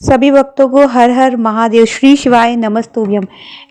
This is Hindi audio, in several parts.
सभी भक्तों को हर हर महादेव श्री शिवाय नमस्तुभ्यम।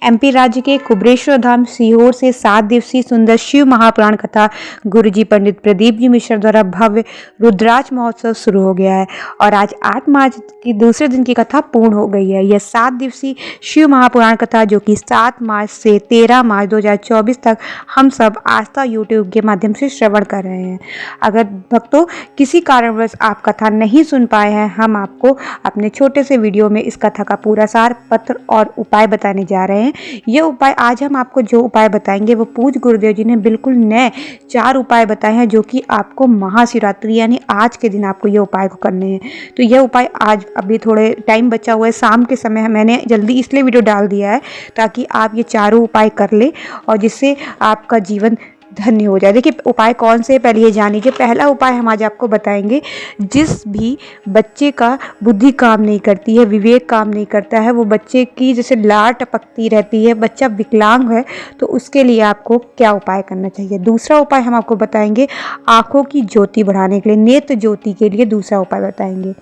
एमपी राज्य के कुबरेश्वर धाम सीहोर से 7 दिवसीय सुंदर शिव महापुराण कथा गुरुजी पंडित प्रदीप जी मिश्र द्वारा भव्य रुद्राज महोत्सव शुरू हो गया है और आज 8 मार्च की दूसरे दिन की कथा पूर्ण हो गई है। यह 7 दिवसीय शिव महापुराण कथा जो कि 7 मार्च से 13 मार्च 2024 तक हम सब आस्था यूट्यूब के माध्यम से श्रवण कर रहे हैं। अगर भक्तों किसी कारणवश आप कथा नहीं सुन पाए हैं, हम आपको अपने छोटे से वीडियो में इस कथा का पूरा सार पत्र और उपाय बताने जा रहे हैं। ये उपाय आज हम आपको जो उपाय बताएंगे वो पूज्य गुरुदेव जी ने बिल्कुल नए 4 उपाय बताए हैं जो कि आपको महाशिवरात्रि यानी आज के दिन आपको ये उपाय को करने हैं। तो यह उपाय आज अभी थोड़े टाइम बचा हुआ है, शाम के समय मैंने जल्दी इसलिए वीडियो डाल दिया है ताकि आप ये चारों उपाय कर ले और जिससे आपका जीवन धन्य हो जाए। देखिए उपाय कौन से, पहले ये जान लीजिए। पहला उपाय हम आज आपको बताएंगे, जिस भी बच्चे का बुद्धि काम नहीं करती है, विवेक काम नहीं करता है, वो बच्चे की जैसे लार टपकती रहती है, बच्चा विकलांग है, तो उसके लिए आपको क्या उपाय करना चाहिए। दूसरा उपाय हम आपको बताएंगे आँखों की ज्योति बढ़ाने के लिए, नेत्र ज्योति के लिए दूसरा उपाय बताएंगे।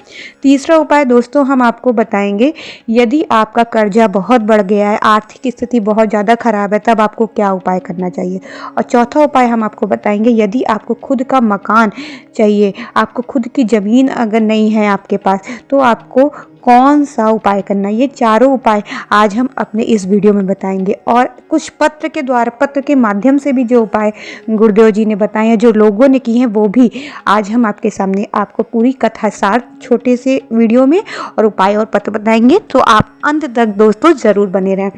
तीसरा उपाय दोस्तों हम आपको बताएंगे यदि आपका कर्जा बहुत बढ़ गया है, आर्थिक स्थिति बहुत ज़्यादा खराब है, तब आपको क्या उपाय करना चाहिए। और चौथा उपाय हम आपको बताएंगे यदि आपको खुद का मकान चाहिए, आपको खुद की ज़मीन अगर नहीं है आपके पास, तो आपको कौन सा उपाय करना है। ये चारों उपाय आज हम अपने इस वीडियो में बताएंगे और कुछ पत्र के द्वारा, पत्र के माध्यम से भी जो उपाय गुरुदेव जी ने बताए हैं, जो लोगों ने किए हैं, वो भी आज हम आपके सामने आपको पूरी कथा सार छोटे से वीडियो में और उपाय और पत्र बताएंगे। तो आप अंत तक दोस्तों ज़रूर बने रहें।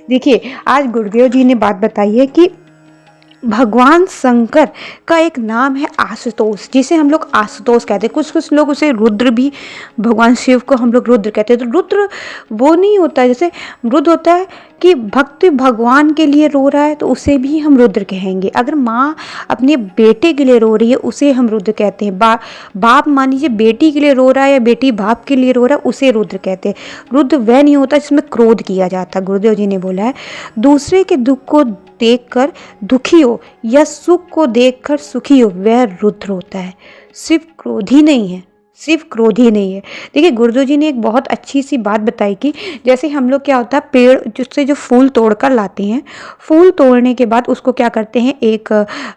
देखिए आज गुरुदेव जी ने बात बताई है कि भगवान शंकर का एक नाम है आशुतोष, जिसे हम लोग आशुतोष कहते हैं। कुछ लोग उसे रुद्र भी, भगवान शिव को हम लोग रुद्र कहते हैं। तो रुद्र वो नहीं होता है, जैसे रुद्र होता है कि भक्त भगवान के लिए रो रहा है तो उसे भी हम रुद्र कहेंगे। अगर माँ अपने बेटे के लिए रो रही है उसे हम रुद्र कहते हैं। बाप मान लीजिए बेटी के लिए रो रहा है या बेटी बाप के लिए रो रहा है, उसे रुद्र कहते हैं। रुद्र वह नहीं होता जिसमें क्रोध किया जाता। गुरुदेव जी ने बोला है दूसरे के दुख को देखकर दुखी हो या सुख को देखकर सुखी हो, वह रुद्र होता है, सिर्फ क्रोधी नहीं है, सिर्फ क्रोधी नहीं है। देखिए गुरुदेव जी ने एक बहुत अच्छी सी बात बताई कि जैसे हम लोग क्या होता है, पेड़ जिससे जो फूल तोड़ कर लाते हैं, फूल तोड़ने के बाद उसको क्या करते हैं, एक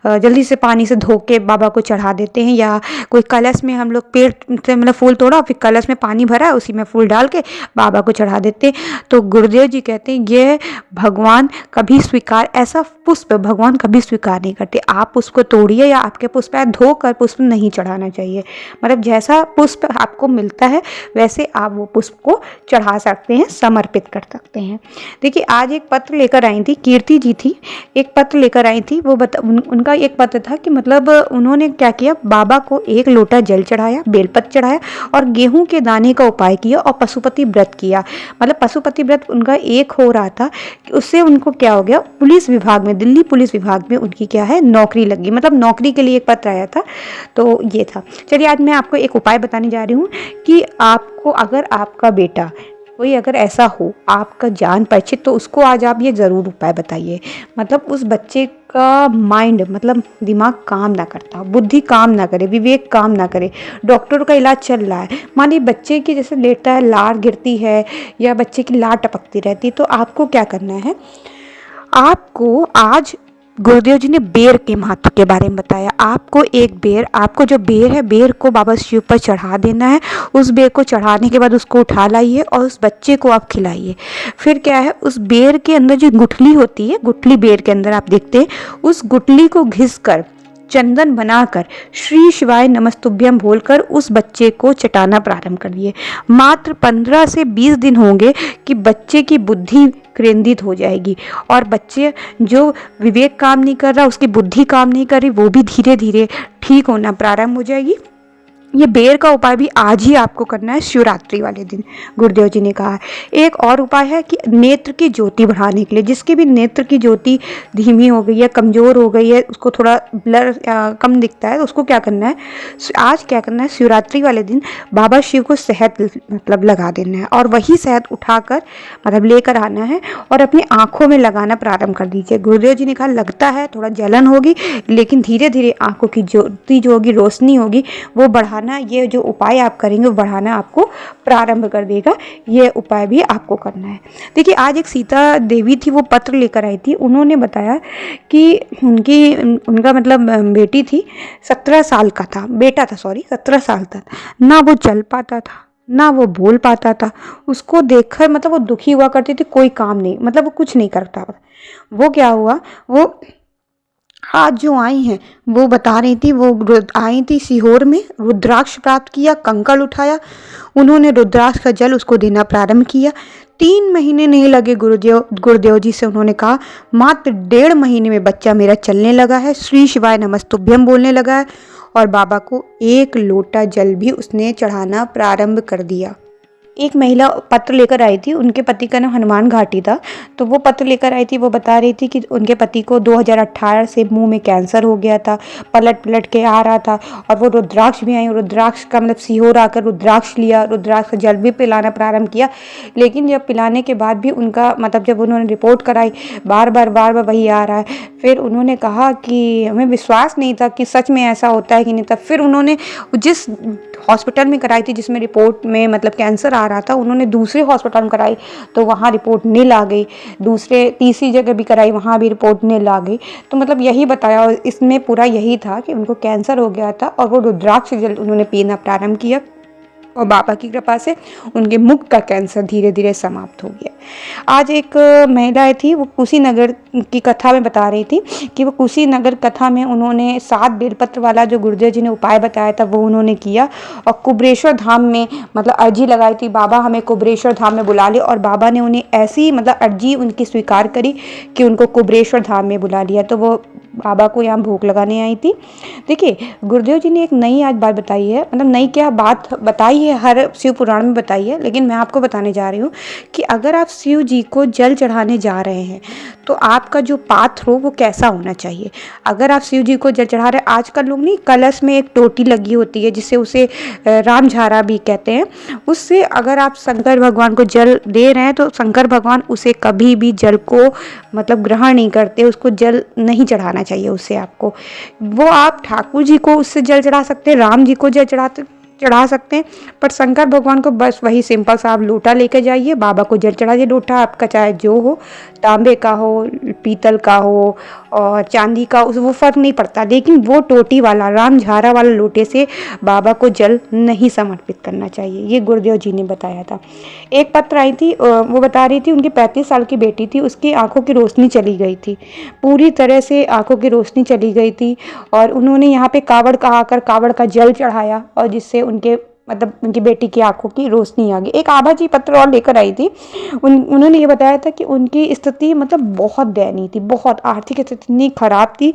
जल्दी से पानी से धो के बाबा को चढ़ा देते हैं, या कोई कलश में हम लोग पेड़ से मतलब फूल तोड़ा फिर कलश में पानी भरा उसी में फूल डाल के बाबा को चढ़ा देते हैं। तो गुरुदेव जी कहते हैं ये भगवान कभी स्वीकार, ऐसा पुष्प भगवान कभी स्वीकार नहीं करते। आप उसको तोड़िए या आपके पुष्प है, धोकर पुष्प नहीं चढ़ाना चाहिए। मतलब जैसा पुष्प आपको मिलता है वैसे आप वो पुष्प को चढ़ा सकते हैं, समर्पित कर सकते हैं। देखिए आज एक पत्र लेकर आई थी, कीर्ति जी थी, एक पत्र लेकर आई थी। वो उनका एक पत्र था कि मतलब उन्होंने क्या किया, बाबा को 1 लोटा जल चढ़ाया, बेलपत्र चढ़ाया और गेहूं के दाने का उपाय किया और पशुपति व्रत किया। मतलब पशुपति व्रत उनका एक हो रहा था कि उससे उनको क्या हो गया, पुलिस विभाग में, दिल्ली पुलिस विभाग में उनकी क्या है नौकरी लगी। मतलब नौकरी के लिए एक पत्र आया था। तो ये था। चलिए आज मैं आपको एक उपाय बताने जा रही हूँ कि आपको अगर आपका बेटा कोई अगर ऐसा हो आपका जान परिचित, तो उसको आज आप ये ज़रूर उपाय बताइए। मतलब उस बच्चे का माइंड मतलब दिमाग काम ना करता, बुद्धि काम ना करे, विवेक काम ना करे, डॉक्टर का इलाज चल रहा है, मान लीजिए बच्चे की जैसे लेटता है लार गिरती है या बच्चे की लार टपकती रहती है, तो आपको क्या करना है, आपको आज गुरुदेव जी ने बेर के महत्व के बारे में बताया। आपको एक बेर, आपको जो बेर है, बेर को बाबा शिव पर चढ़ा देना है। उस बेर को चढ़ाने के बाद उसको उठा लाइए और उस बच्चे को आप खिलाइए। फिर क्या है, उस बेर के अंदर जो गुठली होती है, गुठली बेर के अंदर आप देखते हैं, उस गुठली को घिसकर चंदन बनाकर श्री शिवाय नमस्तुभ्यम बोलकर उस बच्चे को चटाना प्रारंभ करिए। मात्र 15 से 20 दिन होंगे कि बच्चे की बुद्धि केंद्रित हो जाएगी और बच्चे जो विवेक काम नहीं कर रहा, उसकी बुद्धि काम नहीं कर रही, वो भी धीरे धीरे ठीक होना प्रारंभ हो जाएगी। ये बेर का उपाय भी आज ही आपको करना है, शिवरात्रि वाले दिन गुरुदेव जी ने कहा है। एक और उपाय है कि नेत्र की ज्योति बढ़ाने के लिए, जिसके भी नेत्र की ज्योति धीमी हो गई है, कमज़ोर हो गई है, उसको थोड़ा ब्लर कम दिखता है, तो उसको क्या करना है, आज क्या करना है, शिवरात्रि वाले दिन बाबा शिव को शहद मतलब लगा देना है और वही शहद उठाकर मतलब लेकर आना है और अपनी आँखों में लगाना प्रारंभ कर दीजिए। गुरुदेव जी ने कहा लगता है थोड़ा जलन होगी, लेकिन धीरे धीरे आँखों की ज्योति जो होगी, रोशनी होगी, वो बढ़ा बढ़ाना, ये जो उपाय आप करेंगे वो बढ़ाना आपको प्रारंभ कर देगा। ये उपाय भी आपको करना है। देखिए, आज एक सीता देवी थी, वो पत्र लेकर आई थी। उन्होंने बताया कि उनका मतलब बेटी थी, 17 साल का था, बेटा था, सॉरी 17 साल था, ना वो चल पाता था ना वो बोल पाता था। उसको देखकर मतलब वो दुखी हुआ करती थी, कोई काम नहीं, मतलब वो कुछ नहीं करता। वो क्या हुआ, वो आज जो आई हैं वो बता रही थी, वो आई थी सीहोर में, रुद्राक्ष प्राप्त किया, कंकड़ उठाया, उन्होंने रुद्राक्ष का जल उसको देना प्रारंभ किया। 3 महीने नहीं लगे गुरुदेव जी से उन्होंने कहा, मात्र 1.5 महीने में बच्चा मेरा चलने लगा है, श्री शिवाय नमस्तुभ्यम बोलने लगा है, और बाबा को 1 लोटा जल भी उसने चढ़ाना प्रारंभ कर दिया। एक महिला पत्र लेकर आई थी, उनके पति का नाम हनुमान घाटी था, तो वो पत्र लेकर आई थी। वो बता रही थी कि उनके पति को 2018 से मुंह में कैंसर हो गया था, पलट पलट के आ रहा था, और वो रुद्राक्ष भी आई, रुद्राक्ष का मतलब सीहोर आकर रुद्राक्ष लिया, रुद्राक्ष का जल भी पिलाना प्रारंभ किया। लेकिन जब पिलाने के बाद भी उनका मतलब जब उन्होंने रिपोर्ट कराई, बार बार वही आ रहा है। फिर उन्होंने कहा कि हमें विश्वास नहीं था कि सच में ऐसा होता है कि नहीं था। फिर उन्होंने जिस हॉस्पिटल में कराई थी, जिसमें रिपोर्ट में मतलब कैंसर आ रहा था, उन्होंने दूसरे हॉस्पिटल में कराई तो वहाँ रिपोर्ट नील आ गई। तीसरी जगह भी कराई, वहाँ भी रिपोर्ट नील आ गई। तो मतलब यही बताया, और इसमें पूरा यही था कि उनको कैंसर हो गया था, और वो रुद्राक्ष जल उन्होंने पीना प्रारंभ किया, और बाबा की कृपा से उनके मुख का कैंसर धीरे धीरे समाप्त हो गया। आज एक महिला थी, वो कुशीनगर की कथा में बता रही थी कि वो कुशीनगर कथा में उन्होंने 7 बेलपत्र वाला जो गुरुदेव जी ने उपाय बताया था वो उन्होंने किया, और कुबरेश्वर धाम में मतलब अर्जी लगाई थी, बाबा हमें कुबरेश्वर धाम में बुला ले, और बाबा ने उन्हें ऐसी मतलब अर्जी उनकी स्वीकार करी कि उनको कुबरेश्वर धाम में बुला लिया। तो वो बाबा को यहाँ भोग लगाने आई थी। देखिए, गुरुदेव जी ने एक नई आज बात बताई है, मतलब नई क्या बात बताई है, हर शिव पुराण में बताई है, लेकिन मैं आपको बताने जा रही हूँ कि अगर आप शिव जी को जल चढ़ाने जा रहे हैं तो आपका जो पात्र हो वो कैसा होना चाहिए। अगर आप शिव जी को जल चढ़ा रहे हैं, आजकल लोग नहीं, कलश में एक टोटी लगी होती है जिसे उसे रामझारा भी कहते हैं, उससे अगर आप शंकर भगवान को जल दे रहे हैं तो शंकर भगवान उसे कभी भी जल को मतलब ग्रहण नहीं करते, उसको जल नहीं चढ़ाना चाहिए उससे आपको। वो आप ठाकुर जी को उससे जल चढ़ा सकते हैं, राम जी को जल चढ़ा सकते हैं, पर शंकर भगवान को बस वही सिंपल सा आप लोटा लेके जाइए, बाबा को जल चढ़ाइए। लोटा आपका चाहे जो हो, तांबे का हो, पीतल का हो और चांदी का, उस वो फर्क नहीं पड़ता, लेकिन वो टोटी वाला रामझारा वाला लोटे से बाबा को जल नहीं समर्पित करना चाहिए। ये गुरुदेव जी ने बताया था। एक पत्र आई थी, वो बता रही थी उनकी 35 साल की बेटी थी, उसकी आंखों की रोशनी चली गई थी, पूरी तरह से आंखों की रोशनी चली गई थी, और उन्होंने यहाँ पे कावड़ आकर कावड़ का जल चढ़ाया, और जिससे उनके मतलब उनकी बेटी की आंखों की रोशनी आ गई। एक आभा जी पत्र और लेकर आई थी, उन्होंने ये बताया था कि उनकी स्थिति मतलब बहुत दयनीय थी, बहुत आर्थिक स्थिति इतनी खराब थी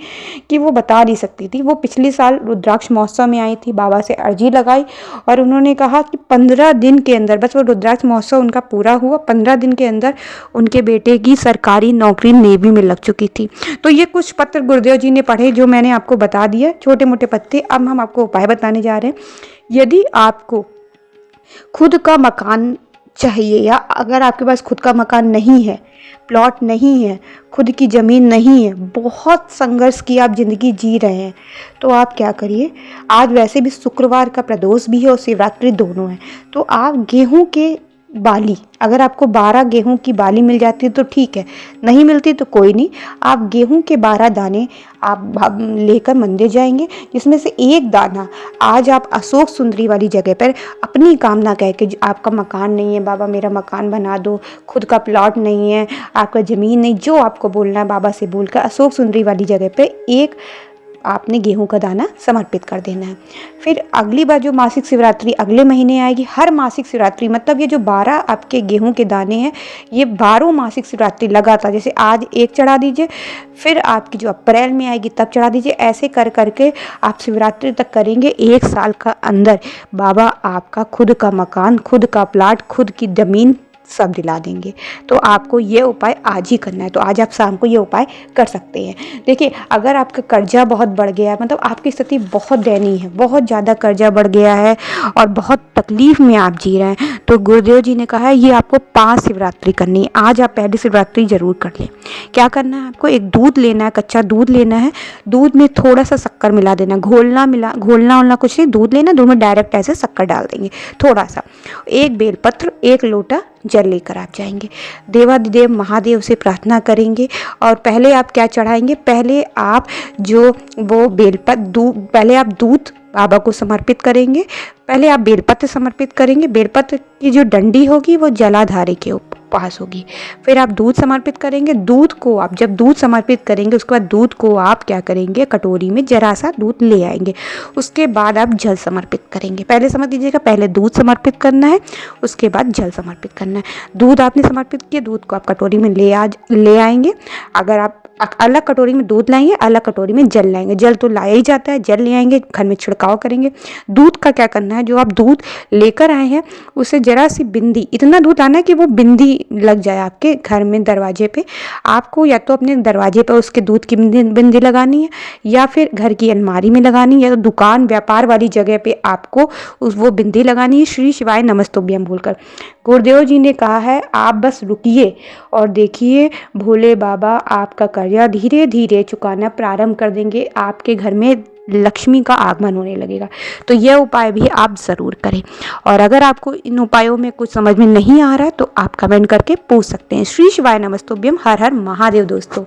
कि वो बता नहीं सकती थी। वो पिछले साल रुद्राक्ष महोत्सव में आई थी, बाबा से अर्जी लगाई, और उन्होंने कहा कि 15 दिन के अंदर, बस वो रुद्राक्ष महोत्सव उनका पूरा हुआ, 15 दिन के अंदर उनके बेटे की सरकारी नौकरी नेवी में लग चुकी थी। तो ये कुछ पत्र गुरुदेव जी ने पढ़े जो मैंने आपको बता दिया, छोटे मोटे पत्ते। अब हम आपको उपाय बताने जा रहे हैं। यदि आपको खुद का मकान चाहिए, या अगर आपके पास खुद का मकान नहीं है, प्लॉट नहीं है, खुद की ज़मीन नहीं है, बहुत संघर्ष की आप ज़िंदगी जी रहे हैं, तो आप क्या करिए, आज वैसे भी शुक्रवार का प्रदोष भी है और शिवरात्रि दोनों है, तो आप गेहूं के बाली, अगर आपको 12 गेहूं की बाली मिल जाती है तो ठीक है, नहीं मिलती तो कोई नहीं, आप गेहूं के 12 दाने आप लेकर मंदिर जाएंगे, जिसमें से एक दाना आज आप अशोक सुंदरी वाली जगह पर अपनी कामना कह के, आपका मकान नहीं है, बाबा मेरा मकान बना दो, खुद का प्लॉट नहीं है, आपका ज़मीन नहीं, जो आपको बोलना है बाबा से बोलकर अशोक सुंदरी वाली जगह पर एक आपने गेहूं का दाना समर्पित कर देना है। फिर अगली बार जो मासिक शिवरात्रि अगले महीने आएगी, हर मासिक शिवरात्रि मतलब ये जो 12 आपके गेहूं के दाने हैं, ये 12 मासिक शिवरात्रि लगातार, जैसे आज एक चढ़ा दीजिए, फिर आपकी जो अप्रैल में आएगी तब चढ़ा दीजिए, ऐसे कर करके आप शिवरात्रि तक करेंगे। 1 साल का अंदर बाबा आपका खुद का मकान, खुद का प्लाट, खुद की ज़मीन सब दिला देंगे। तो आपको ये उपाय आज ही करना है। तो आज आप शाम को ये उपाय कर सकते हैं। देखिए, अगर आपका कर्जा बहुत बढ़ गया है, मतलब आपकी स्थिति बहुत दयनीय है, बहुत ज़्यादा कर्जा बढ़ गया है और बहुत तकलीफ में आप जी रहे हैं, तो गुरुदेव जी ने कहा है ये आपको 5 शिवरात्रि करनी है। आज आप पहली शिवरात्रि जरूर कर लें। क्या करना है आपको, एक दूध लेना है, कच्चा दूध लेना है, दूध में थोड़ा सा शक्कर मिला देना, घोलना कुछ नहीं, दूध लेना, दूध में डायरेक्ट ऐसे शक्कर डाल देंगे थोड़ा सा, एक बेलपत्र, एक लोटा जल लेकर आप जाएंगे, देवाधिदेव महादेव से प्रार्थना करेंगे। और पहले आप क्या चढ़ाएंगे, पहले आप जो वो पहले आप दूध बाबा को समर्पित करेंगे, पहले आप बेलपत्र समर्पित करेंगे। बेलपत्र की जो डंडी होगी वो जलाधारी के पास होगी। फिर आप दूध समर्पित करेंगे। दूध को आप जब दूध समर्पित करेंगे, उसके बाद दूध को आप क्या करेंगे, कटोरी में जरा सा दूध ले आएंगे। उसके बाद आप जल समर्पित करेंगे। पहले समझ लीजिएगा, पहले दूध समर्पित करना है, उसके बाद जल समर्पित करना है। दूध आपने समर्पित किया, दूध को आप कटोरी में ले आएंगे। अगर आप अलग कटोरी में दूध लाएंगे, अलग कटोरी में जल लाएंगे। जल तो लाया ही जाता है, जल ले आएंगे, घर में छिड़काव करेंगे। दूध का क्या करना है, जो आप दूध लेकर आए हैं उसे जरा सी बिंदी, इतना दूध लाना है कि वो बिंदी लग जाए आपके घर में दरवाजे पे। आपको या तो अपने दरवाजे पे उसके दूध की बिंदी लगानी है, या फिर घर की अलमारी में लगानी है, या तो दुकान व्यापार वाली जगह पे आपको वो बिंदी लगानी है, श्री शिवाय नमस्तुभ्यम बोलकर। गुरुदेव जी ने कहा है आप बस रुकिए और देखिए, भोले बाबा आपका कर्जा धीरे धीरे चुकाना प्रारंभ कर देंगे। आपके घर में लक्ष्मी का आगमन होने लगेगा। तो यह उपाय भी आप ज़रूर करें। और अगर आपको इन उपायों में कुछ समझ में नहीं आ रहा है तो आप कमेंट करके पूछ सकते हैं। श्री शिवाय नमस्तुभ्यम। हर हर महादेव दोस्तों।